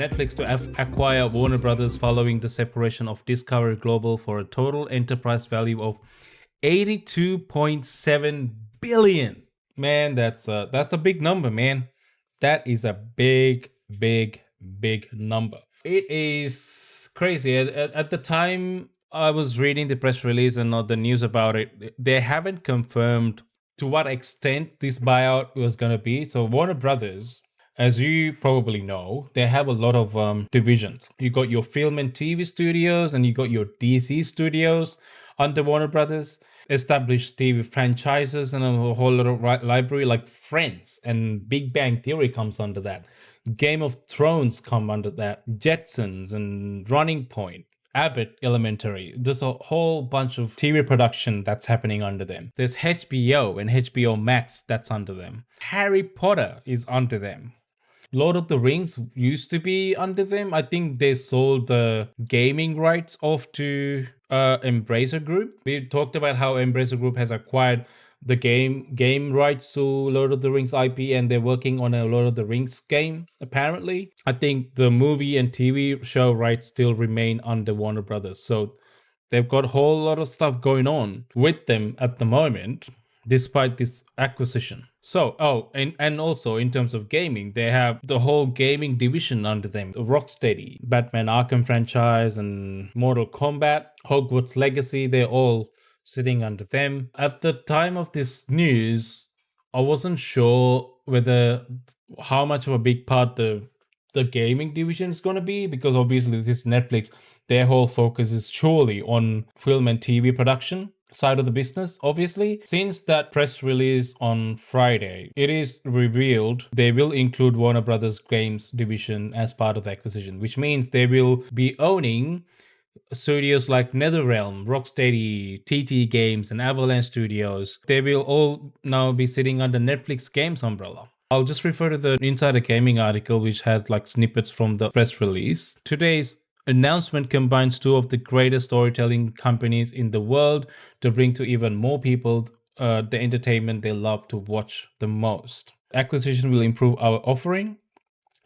Netflix to acquire Warner Brothers following the separation of Discovery Global for a total enterprise value of 82.7 billion. Man, that's a big number, man. That is a big, big, big number. It is crazy. At the time I was reading the press release and all the news about it, they haven't confirmed to what extent this buyout was going to be. So Warner Brothers, as you probably know, they have a lot of divisions. You got your film and TV studios, and you got your DC studios under Warner Brothers, established TV franchises, and a whole lot of library like Friends and Big Bang Theory comes under that. Game of Thrones come under that. Jetsons and Running Point. Abbott Elementary. There's a whole bunch of TV production that's happening under them. There's HBO and HBO Max that's under them. Harry Potter is under them. Lord of the Rings used to be under them. I think they sold the gaming rights off to Embracer Group. We talked about how Embracer Group has acquired the game rights to Lord of the Rings IP, and they're working on a Lord of the Rings game, apparently. I think the movie and TV show rights still remain under Warner Brothers. So they've got a whole lot of stuff going on with them at the moment, despite this acquisition. So, and also in terms of gaming, they have the whole gaming division under them. Rocksteady, Batman Arkham franchise, and Mortal Kombat, Hogwarts Legacy, they're all sitting under them. At the time of this news, I wasn't sure how much of a big part the gaming division is going to be, because obviously this is Netflix. Their whole focus is surely on film and TV production side of the business. Obviously, since that press release on Friday, it is revealed they will include Warner Brothers Games division as part of the acquisition, which means they will be owning studios like NetherRealm, Rocksteady, TT Games, and Avalanche Studios. They will all now be sitting under Netflix Games umbrella. I'll just refer to the Insider Gaming article, which has like snippets from the press release. Today's announcement combines two of the greatest storytelling companies in the world to bring to even more people the entertainment they love to watch the most. Acquisition will improve our offering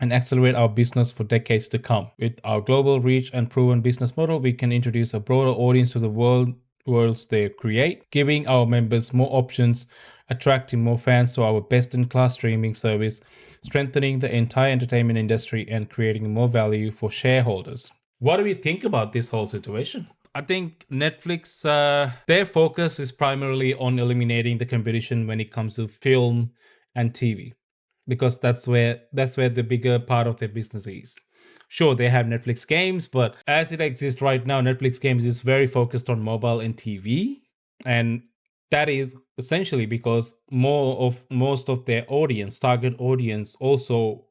and accelerate our business for decades to come. With our global reach and proven business model, we can introduce a broader audience to the worlds they create, giving our members more options, attracting more fans to our best-in-class streaming service, strengthening the entire entertainment industry, and creating more value for shareholders. What do we think about this whole situation? I think Netflix, their focus is primarily on eliminating the competition when it comes to film and TV, because that's where the bigger part of their business is. Sure, they have Netflix games, but as it exists right now, Netflix games is very focused on mobile and TV. And that is essentially because most of their target audience, also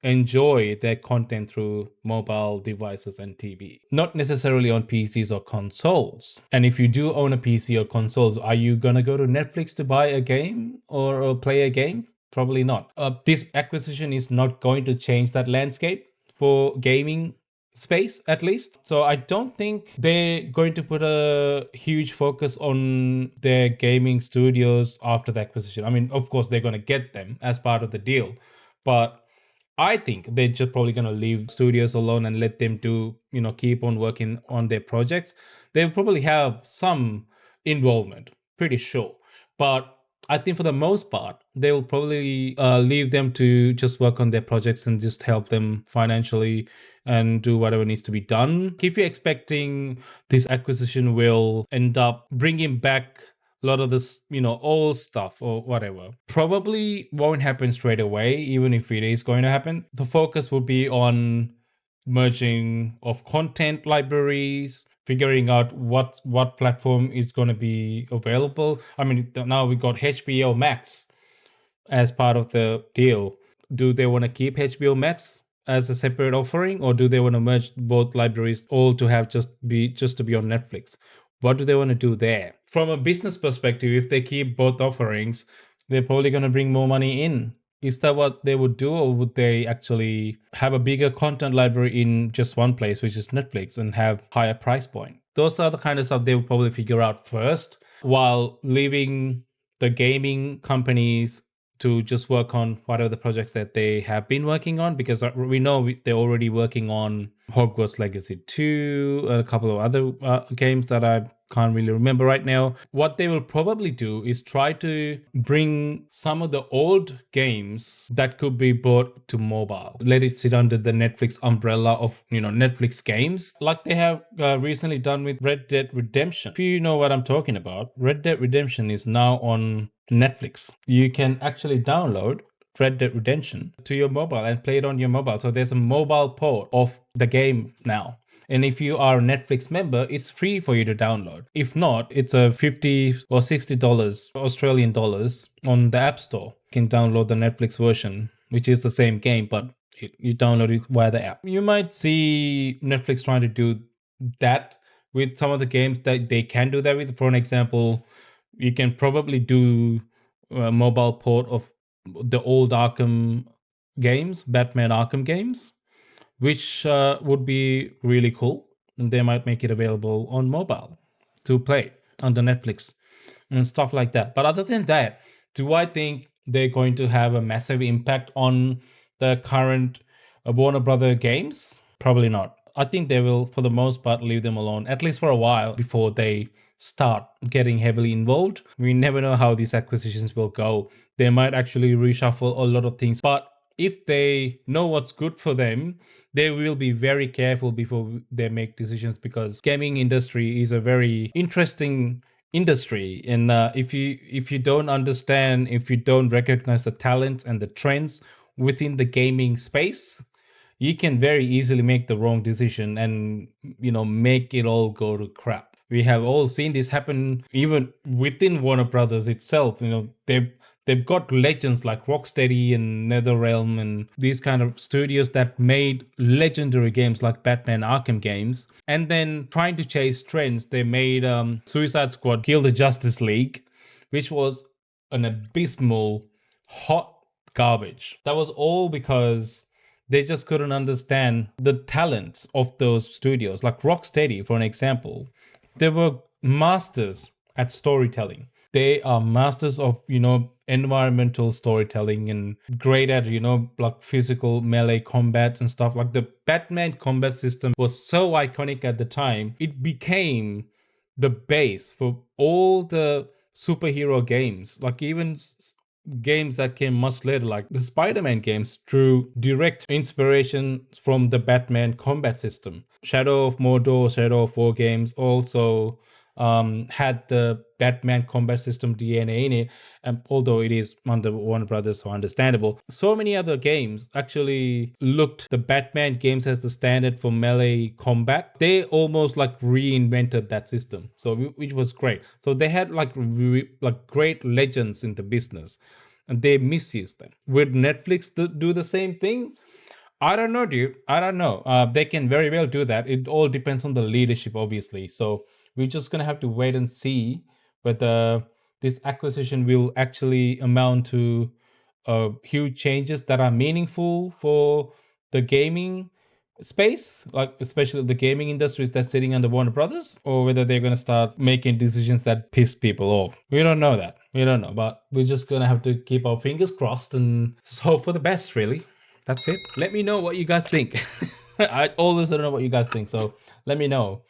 enjoy their content through mobile devices and TV, not necessarily on PCs or consoles. And if you do own a PC or consoles, are you gonna go to Netflix to buy a game or play a game? Probably not. This acquisition is not going to change that landscape for gaming space, at least. So I don't think they're going to put a huge focus on their gaming studios after the acquisition. I mean, of course, they're going to get them as part of the deal, but I think they're just probably going to leave studios alone and let them keep on working on their projects. They'll probably have some involvement, pretty sure. But I think for the most part, they will probably leave them to just work on their projects and just help them financially and do whatever needs to be done. If you're expecting this acquisition will end up bringing back a lot of this, old stuff or whatever, probably won't happen straight away, even if it is going to happen. The focus will be on merging of content libraries, figuring out what platform is going to be available. I mean, now we got HBO Max as part of the deal. Do they want to keep HBO Max as a separate offering, or do they want to merge both libraries all to have just to be on Netflix? What do they want to do there? From a business perspective, if they keep both offerings, they're probably going to bring more money in. Is that what they would do, or would they actually have a bigger content library in just one place, which is Netflix, and have higher price point? Those are the kind of stuff they will probably figure out first, while leaving the gaming companies to just work on whatever the projects that they have been working on, because we know they're already working on Hogwarts Legacy 2, a couple of other games that I can't really remember right now. What they will probably do is try to bring some of the old games that could be brought to mobile. Let it sit under the Netflix umbrella of, Netflix games, like they have recently done with Red Dead Redemption. If you know what I'm talking about, Red Dead Redemption is now on Netflix. You can actually download Red Dead Redemption to your mobile and play it on your mobile. So there's a mobile port of the game now. And if you are a Netflix member, it's free for you to download. If not, it's a $50 or $60 Australian dollars on the App Store. You can download the Netflix version, which is the same game, but you download it via the app. You might see Netflix trying to do that with some of the games that they can do that with. For an example, you can probably do a mobile port of the old Arkham games, Batman Arkham games, which would be really cool. And they might make it available on mobile to play under Netflix and stuff like that. But other than that, do I think they're going to have a massive impact on the current Warner Brother games? Probably not. I think they will, for the most part, leave them alone, at least for a while, before they start getting heavily involved. We never know how these acquisitions will go. They might actually reshuffle a lot of things. But if they know what's good for them, they will be very careful before they make decisions, because gaming industry is a very interesting industry. And if you don't understand, if you don't recognize the talents and the trends within the gaming space, you can very easily make the wrong decision and make it all go to crap. We have all seen this happen even within Warner Brothers itself. They've got legends like Rocksteady and NetherRealm and these kind of studios that made legendary games like Batman Arkham games. And then trying to chase trends, they made Suicide Squad Kill the Justice League, which was an abysmal, hot garbage. That was all because they just couldn't understand the talents of those studios. Like Rocksteady, for an example, they were masters at storytelling. They are masters of, environmental storytelling and great at, like physical melee combat and stuff. Like the Batman combat system was so iconic at the time. It became the base for all the superhero games. Like even games that came much later, like the Spider-Man games, drew direct inspiration from the Batman combat system. Shadow of Mordor, Shadow of War games also had the Batman combat system DNA in it, although it is under Warner Brothers, so understandable. So many other games actually looked the Batman games as the standard for melee combat. They almost like reinvented that system, so which was great. So they had like great legends in the business, and they misused them. Would Netflix do the same thing? I don't know, dude. I don't know. They can very well do that. It all depends on the leadership, obviously. So we're just going to have to wait and see whether this acquisition will actually amount to huge changes that are meaningful for the gaming space, like especially the gaming industries that's sitting under Warner Brothers, or whether they're going to start making decisions that piss people off. We don't know that. We don't know, but we're just going to have to keep our fingers crossed and just hope for the best, really. That's it. Let me know what you guys think. I always don't know what you guys think, so let me know.